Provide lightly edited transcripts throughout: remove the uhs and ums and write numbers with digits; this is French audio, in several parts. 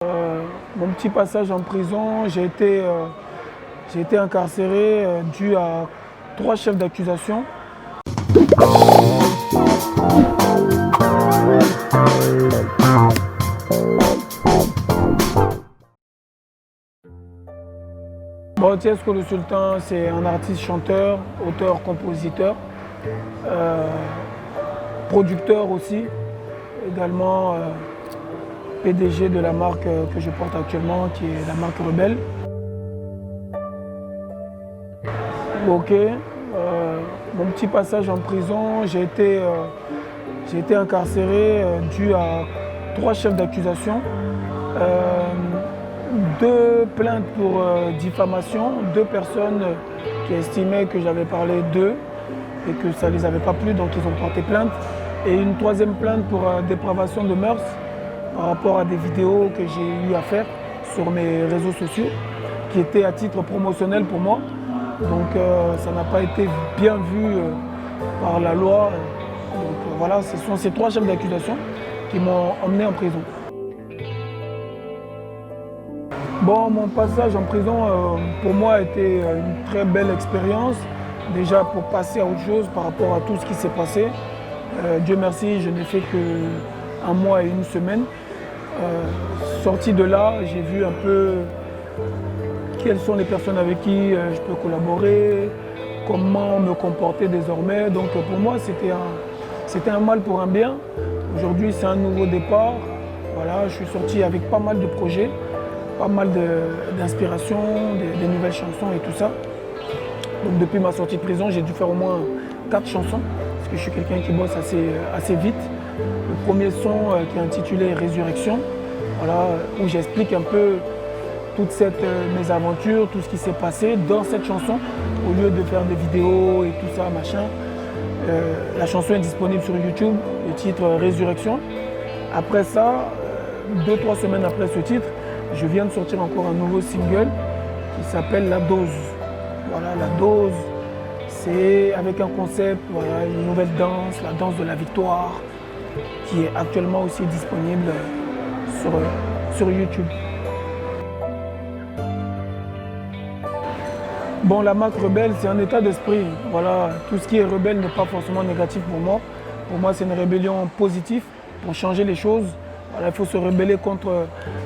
Mon petit passage en prison, j'ai été incarcéré dû à 3 chefs d'accusation. Bon, Tiesco le Sultan, c'est un artiste chanteur, auteur, compositeur, euh, producteur aussi, également PDG de la marque que je porte actuellement, qui est la marque Rebelle. Ok, mon petit passage en prison, j'ai été incarcéré dû à 3 chefs d'accusation, 2 plaintes pour diffamation, 2 personnes qui estimaient que j'avais parlé d'eux et que ça ne les avait pas plu, donc ils ont porté plainte, et une 3e plainte pour dépravation de mœurs par rapport à des vidéos que j'ai eu à faire sur mes réseaux sociaux qui étaient à titre promotionnel pour moi. Donc ça n'a pas été bien vu par la loi. Donc voilà, ce sont ces 3 chefs d'accusation qui m'ont emmené en prison. Bon, mon passage en prison pour moi a été une très belle expérience. Déjà pour passer à autre chose par rapport à tout ce qui s'est passé. Dieu merci, je n'ai fait que 1 mois et 1 semaine. Sorti de là, j'ai vu un peu quelles sont les personnes avec qui je peux collaborer, comment me comporter désormais. Donc pour moi, c'était un mal pour un bien. Aujourd'hui, c'est un nouveau départ. Voilà, je suis sorti avec pas mal de projets, pas mal d'inspiration, des nouvelles chansons et tout ça. Donc depuis ma sortie de prison, j'ai dû faire au moins 4 chansons, parce que je suis quelqu'un qui bosse assez vite. Le premier son qui est intitulé Résurrection, voilà, où j'explique un peu toute mes aventures, tout ce qui s'est passé dans cette chanson, au lieu de faire des vidéos et tout ça, machin. La chanson est disponible sur YouTube, le titre Résurrection. Après ça, 2-3 semaines après ce titre, je viens de sortir encore un nouveau single qui s'appelle La Dose. Voilà, La Dose, c'est avec un concept, voilà, une nouvelle danse, la danse de la victoire, qui est actuellement aussi disponible sur YouTube. Bon, la marque Rebelle, c'est un état d'esprit. Voilà, tout ce qui est rebelle n'est pas forcément négatif pour moi. Pour moi, c'est une rébellion positive pour changer les choses. Voilà, il faut se rebeller contre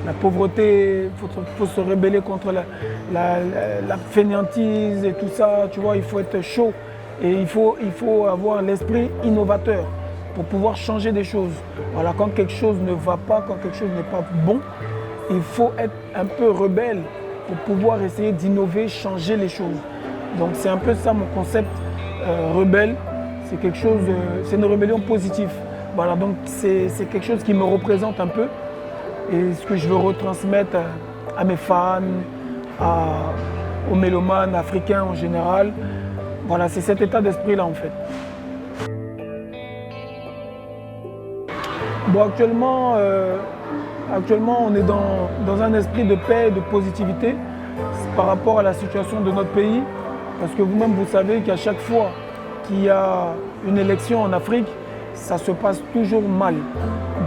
la pauvreté, il faut se rebeller contre la fainéantise et tout ça. Tu vois, il faut être chaud et il faut avoir l'esprit innovateur pour pouvoir changer des choses. Voilà, quand quelque chose ne va pas, quand quelque chose n'est pas bon, il faut être un peu rebelle pour pouvoir essayer d'innover, changer les choses. Donc c'est un peu ça mon concept rebelle. C'est quelque chose, c'est une rébellion positive. Voilà, donc c'est quelque chose qui me représente un peu et ce que je veux retransmettre à mes fans, aux mélomanes africains en général. Voilà, c'est cet état d'esprit-là en fait. Bon, actuellement, on est dans un esprit de paix et de positivité par rapport à la situation de notre pays. Parce que vous-même, vous savez qu'à chaque fois qu'il y a une élection en Afrique, ça se passe toujours mal.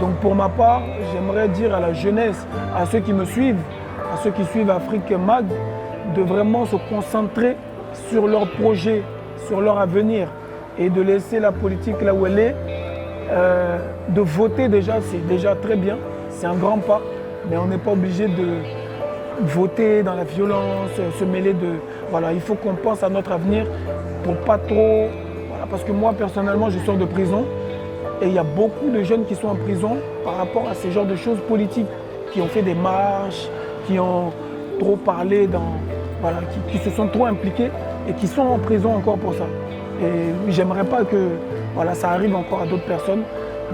Donc pour ma part, j'aimerais dire à la jeunesse, à ceux qui me suivent, à ceux qui suivent Afrique Mag, de vraiment se concentrer sur leurs projets, sur leur avenir et de laisser la politique là où elle est. De voter déjà, c'est déjà très bien, c'est un grand pas, mais on n'est pas obligé de voter dans la violence, se mêler de... Voilà, il faut qu'on pense à notre avenir pour pas trop... Voilà, parce que moi, personnellement, je sors de prison et il y a beaucoup de jeunes qui sont en prison par rapport à ces genres de choses politiques, qui ont fait des marches, qui ont trop parlé voilà, qui se sont trop impliqués et qui sont en prison encore pour ça. Et j'aimerais pas que voilà, ça arrive encore à d'autres personnes.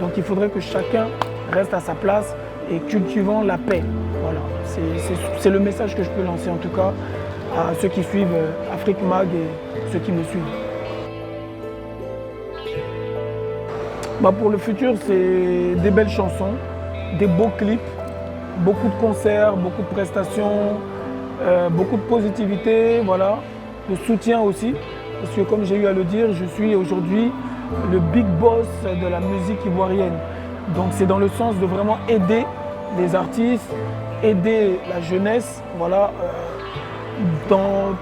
Donc il faudrait que chacun reste à sa place et cultivant la paix. Voilà, c'est le message que je peux lancer en tout cas à ceux qui suivent Afrique Mag et ceux qui me suivent. Bah pour le futur, c'est des belles chansons, des beaux clips, beaucoup de concerts, beaucoup de prestations, beaucoup de positivité, voilà, de soutien aussi. Parce que comme j'ai eu à le dire, je suis aujourd'hui le big boss de la musique ivoirienne. Donc c'est dans le sens de vraiment aider les artistes aider la jeunesse, voilà,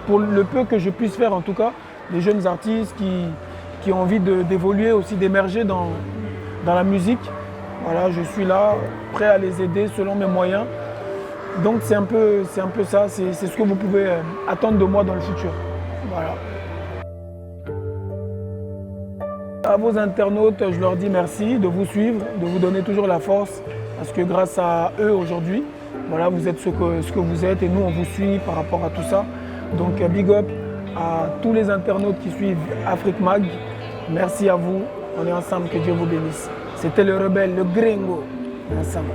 pour le peu que je puisse faire en tout cas, les jeunes artistes qui ont envie d'évoluer aussi, d'émerger dans la musique. Voilà, je suis là, prêt à les aider selon mes moyens. Donc c'est un peu ça, c'est ce que vous pouvez attendre de moi dans le futur. Voilà. À vos internautes, je leur dis merci de vous suivre, de vous donner toujours la force, parce que grâce à eux aujourd'hui, voilà, vous êtes ce que vous êtes et nous on vous suit par rapport à tout ça. Donc big up à tous les internautes qui suivent Afrique Mag. Merci à vous, on est ensemble, que Dieu vous bénisse. C'était le rebelle, le gringo, ensemble.